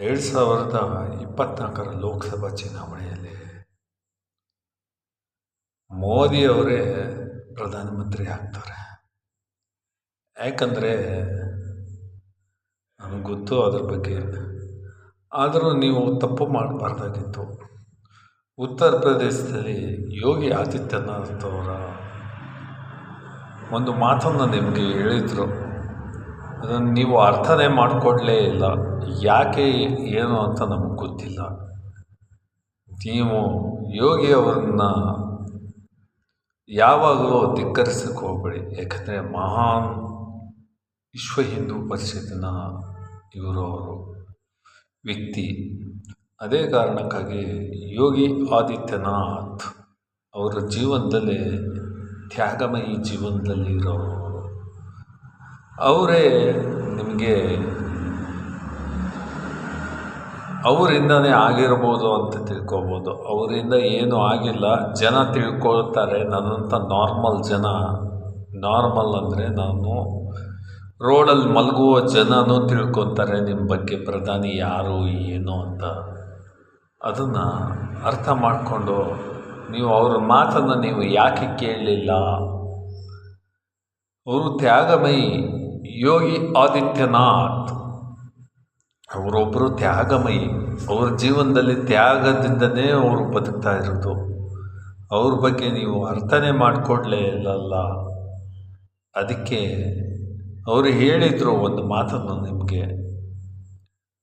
2024ರ ಲೋಕಸಭಾ ಚುನಾವಣೆಯಲ್ಲಿ ಮೋದಿಯವರೇ ಪ್ರಧಾನಮಂತ್ರಿ ಆಗ್ತಾರೆ. ಯಾಕಂದರೆ ನನಗೆ ಗೊತ್ತು ಅದ್ರ ಬಗ್ಗೆ. ಆದರೂ ನೀವು ತಪ್ಪು ಮಾಡಬಾರ್ದಾಗಿತ್ತು. ಉತ್ತರ ಪ್ರದೇಶದಲ್ಲಿ ಯೋಗಿ ಆದಿತ್ಯನಾಥ್ ಅವರ ಒಂದು ಮಾತನ್ನು ನಿಮಗೆ ಹೇಳಿದರು. ಅದನ್ನು ನೀವು ಅರ್ಥನೇ ಮಾಡಿಕೊಡ್ಲೇ ಇಲ್ಲ. ಯಾಕೆ ಏನು ಅಂತ ನಮಗೆ ಗೊತ್ತಿಲ್ಲ. ನೀವು ಯೋಗಿ ಅವರನ್ನ ಯಾವಾಗಲೂ ಧಿಕ್ಕರಿಸಕ್ಕೆ ಹೋಗಬೇಡಿ. ಯಾಕಂದರೆ ಮಹಾನ್ ವಿಶ್ವ ಹಿಂದೂ ಪರಿಷತ್ತಿನ ಅವರು ವ್ಯಕ್ತಿ. ಅದೇ ಕಾರಣಕ್ಕಾಗಿ ಯೋಗಿ ಆದಿತ್ಯನಾಥ್ ಅವರ ಜೀವನದಲ್ಲಿ ತ್ಯಾಗಮಯಿ ಜೀವನದಲ್ಲಿ ಇರೋರು. ಅವರೇ ನಿಮಗೆ ಅವರಿಂದನೇ ಆಗಿರ್ಬೋದು ಅಂತ ತಿಳ್ಕೊಬೋದು. ಅವರಿಂದ ಏನೂ ಆಗಿಲ್ಲ. ಜನ ತಿಳ್ಕೊಳ್ತಾರೆ. ನನ್ನಂಥ ನಾರ್ಮಲ್ ಅಂದರೆ ನಾನು ರೋಡಲ್ಲಿ ಮಲಗುವ ಜನನೂ ತಿಳ್ಕೊತಾರೆ ನಿಮ್ಮ ಬಗ್ಗೆ ಪ್ರಧಾನಿ ಯಾರು ಏನು ಅಂತ. ಅದನ್ನು ಅರ್ಥ ಮಾಡಿಕೊಂಡು ನೀವು ಅವ್ರ ಮಾತನ್ನು ನೀವು ಯಾಕೆ ಕೇಳಲಿಲ್ಲ? ಅವರು ತ್ಯಾಗಮಯಿ ಯೋಗಿ ಆದಿತ್ಯನಾಥ್ ಅವರೊಬ್ಬರು ತ್ಯಾಗಮಯಿ. ಅವ್ರ ಜೀವನದಲ್ಲಿ ತ್ಯಾಗದಿಂದನೇ ಅವರು ಬದುಕ್ತಾ ಇರೋದು. ಅವ್ರ ಬಗ್ಗೆ ನೀವು ಅರ್ಥನೇ ಮಾಡಿಕೊಡ್ಲೇ ಇಲ್ಲಲ್ಲ. ಅದಕ್ಕೆ ಅವರು ಹೇಳಿದರು ಒಂದು ಮಾತನ್ನು ನಿಮಗೆ,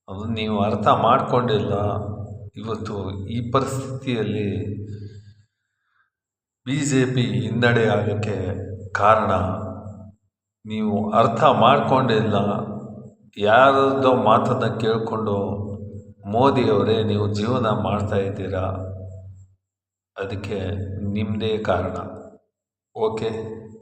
ಅದನ್ನು ನೀವು ಅರ್ಥ ಮಾಡಿಕೊಂಡಿಲ್ಲ. ಇವತ್ತು ಈ ಪರಿಸ್ಥಿತಿಯಲ್ಲಿ BJP ಹಿನ್ನಡೆ ಆಗೋಕ್ಕೆ ಕಾರಣ ನೀವು ಅರ್ಥ ಮಾಡಿಕೊಂಡಿಲ್ಲ. ಯಾರದ್ದೋ ಮಾತನ್ನು ಕೇಳಿಕೊಂಡು ಮೋದಿಯವರೇ ನೀವು ಜೀವನ ಮಾಡ್ತಾಯಿದ್ದೀರಾ. ಅದಕ್ಕೆ ನಿಮ್ಮದೇ ಕಾರಣ. ಓಕೆ.